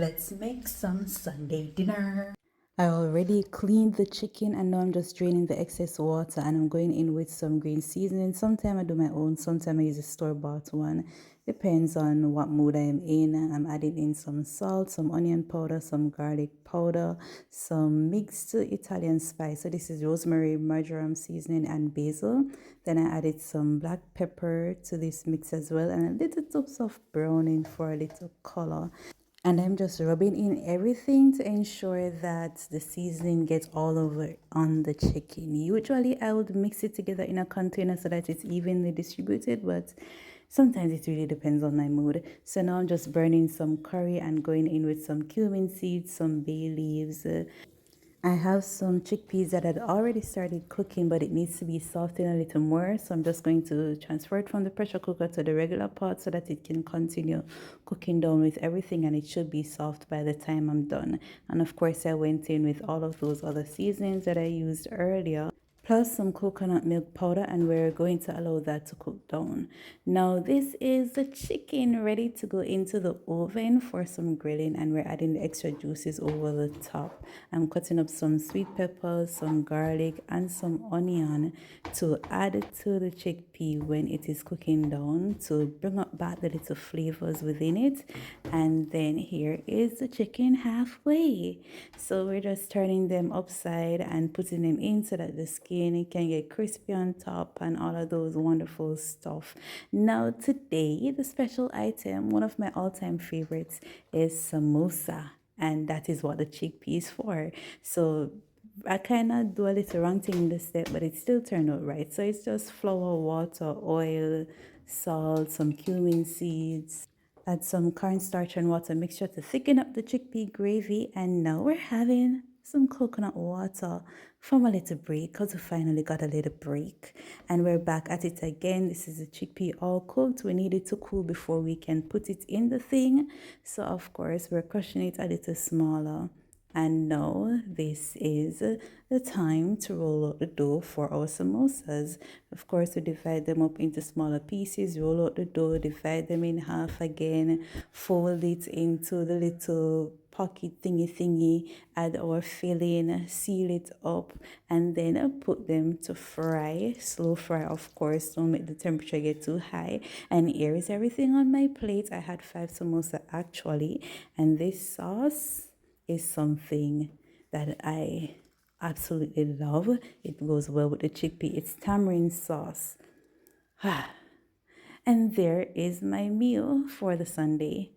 Let's make some Sunday dinner. I already cleaned the chicken and now I'm just draining the excess water and I'm going in with some green seasoning. Sometimes I do my own, sometimes I use a store-bought one. Depends on what mood I am in. I'm adding in some salt, some onion powder, some garlic powder, some mixed Italian spice. So this is rosemary, marjoram seasoning and basil. Then I added some black pepper to this mix as well and a little touch of browning for a little color. And I'm just rubbing in everything to ensure that the seasoning gets all over on the chicken. Usually I would mix it together in a container so that it's evenly distributed, but sometimes it really depends on my mood. So now I'm just burning some curry and going in with some cumin seeds, some bay leaves, I have some chickpeas that had already started cooking, but it needs to be softened a little more. So I'm just going to transfer it from the pressure cooker to the regular pot so that it can continue cooking down with everything and it should be soft by the time I'm done. And of course, I went in with all of those other seasonings that I used earlier, plus some coconut milk powder, and we're going to allow that to cook down. Now this is the chicken ready to go into the oven for some grilling, and we're adding the extra juices over the top. I'm cutting up some sweet peppers, some garlic and some onion to add to the chickpea when it is cooking down to bring up back the little flavors within it. And then here is the chicken halfway. So we're just turning them upside and putting them in so that the skin it can get crispy on top and all of those wonderful stuff. Now today the special item, one of my all-time favorites, is samosa, and that is what the chickpea is for. So I kind of do a little wrong thing in this step, but it still turned out right. So it's just flour, water, oil, salt, some cumin seeds, add some cornstarch and water mixture to thicken up the chickpea gravy, and now we're having some coconut water from a little break because we finally got a little break and we're back at it again. This is the chickpea all cooked. We need it to cool before we can put it in the thing, so of course we're crushing it a little smaller. And now this is the time to roll out the dough for our samosas. Of course, we divide them up into smaller pieces, roll out the dough, divide them in half again, fold it into the little pocket thingy, add our filling, seal it up, and then put them to fry. Slow fry, of course, don't make the temperature get too high. And here is everything on my plate. I had 5 samosa actually, and this sauce is something that I absolutely love. It goes well with the chickpea. It's tamarind sauce. And there is my meal for the Sunday.